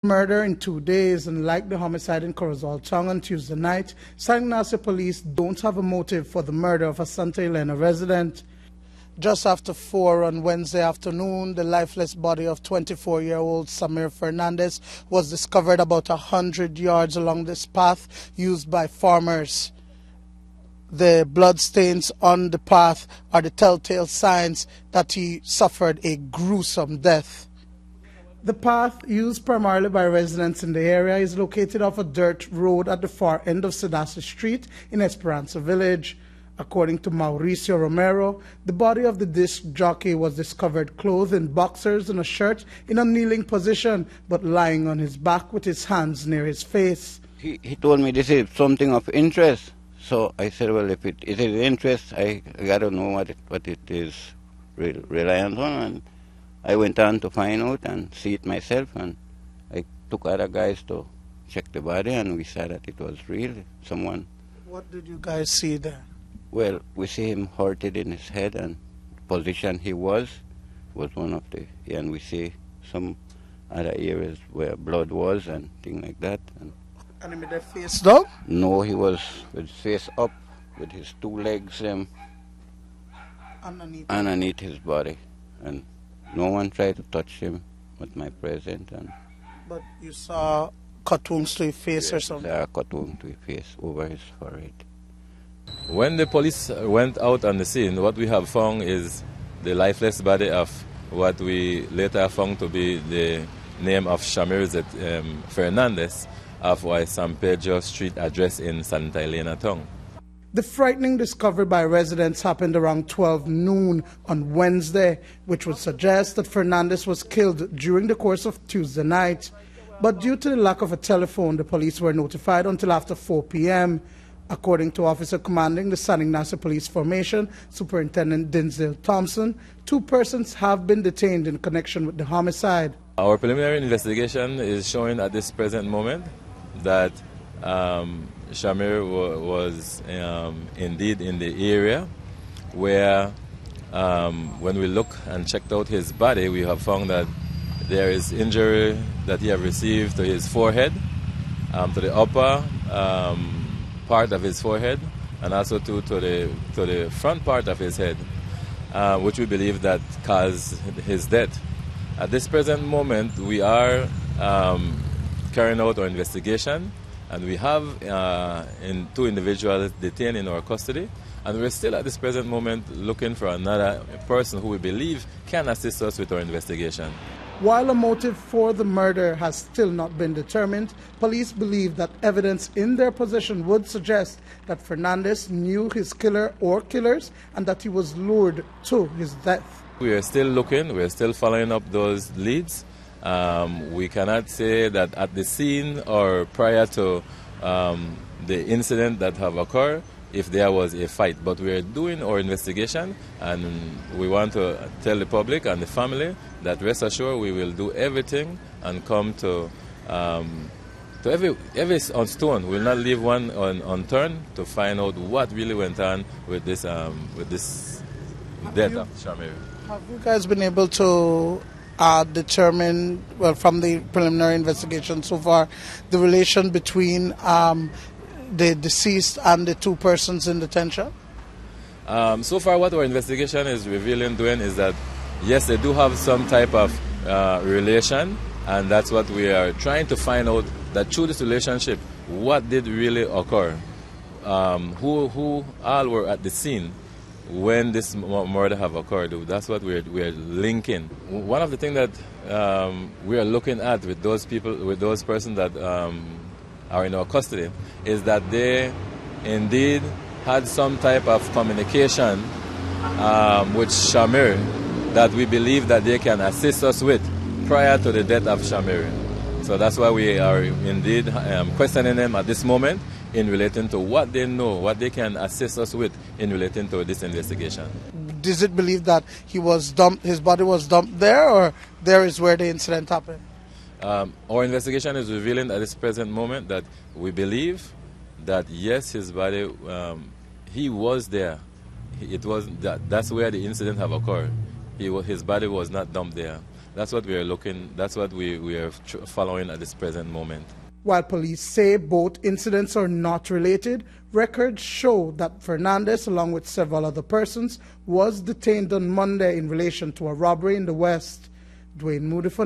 Murder in 2 days, and like the homicide in Corozal on Tuesday night, San Ignacio police don't have a motive for the murder of a Santa Elena resident. Just after 4 on Wednesday afternoon, the lifeless body of 24-year-old Samir Fernandez was discovered about 100 yards along this path used by farmers. The bloodstains on the path are the telltale signs that he suffered a gruesome death. The path, used primarily by residents in the area, is located off a dirt road at the far end of Sedasi Street in Esperanza village. According to Mauricio Romero, the body of the disc jockey was discovered clothed in boxers and a shirt in a kneeling position, but lying on his back with his hands near his face. He told me this is something of interest. So I said, well, if it is interest, I got to know what it is reliant on. And I went on to find out and see it myself, and I took other guys to check the body, and we saw that it was real, someone. What did you guys see there? Well, we see him hurted in his head, and the position he was one of the, and we see some other areas where blood was and things like that. And he made a face down? No, he was with his face up, with his 2 legs underneath his body, and no one tried to touch him with my presence. But you saw cut wounds to his face or something? Yeah, cut wound to his face over his forehead. When the police went out on the scene, what we have found is the lifeless body of what we later found to be the name of Samir Fernandez of San Pedro Street address in Santa Elena town. The frightening discovery by residents happened around 12 noon on Wednesday, which would suggest that Fernandez was killed during the course of Tuesday night. But due to the lack of a telephone, the police were notified until after 4 p.m. According to officer commanding the San Ignacio Police Formation, Superintendent Dinsdale Thompson, 2 persons have been detained in connection with the homicide. Our preliminary investigation is showing at this present moment that Samir was indeed in the area where when we look and checked out his body, we have found that there is injury that he have received to his forehead, to the upper part of his forehead, and also to the front part of his head, which we believe that caused his death. At this present moment, we are carrying out our investigation, and we have 2 individuals detained in our custody, and we're still at this present moment looking for another person who we believe can assist us with our investigation. While a motive for the murder has still not been determined, police believe that evidence in their possession would suggest that Fernandez knew his killer or killers and that he was lured to his death. We are still looking, we are still following up those leads. We cannot say that at the scene or prior to the incident that have occurred, if there was a fight. But we are doing our investigation, and we want to tell the public and the family that rest assured we will do everything and come to every on stone. We will not leave one unturned to find out what really went on with this death of Samir. Have you guys been able to determine, well, from the preliminary investigation so far, the relation between the deceased and the 2 persons in detention? So far what our investigation is revealing, Duane, is that yes, they do have some type of relation, and that's what we are trying to find out, that through this relationship, what did really occur, who all were at the scene when this murder have occurred. That's what we're linking. One of the things that we are looking at with those people, with those persons that are in our custody, is that they indeed had some type of communication with Samir that we believe that they can assist us with prior to the death of Samir. So that's why we are indeed questioning them at this moment in relating to what they know, what they can assist us with in relating to this investigation. Is it believed that his body was dumped there, or there is where the incident happened? Our investigation is revealing at this present moment that we believe that yes, his body, he was there. That's where the incident have occurred. His body was not dumped there. That's what we are looking, that's what we are following at this present moment. While police say both incidents are not related, records show that Fernandez, along with several other persons, was detained on Monday in relation to a robbery in the West. Duane Moody for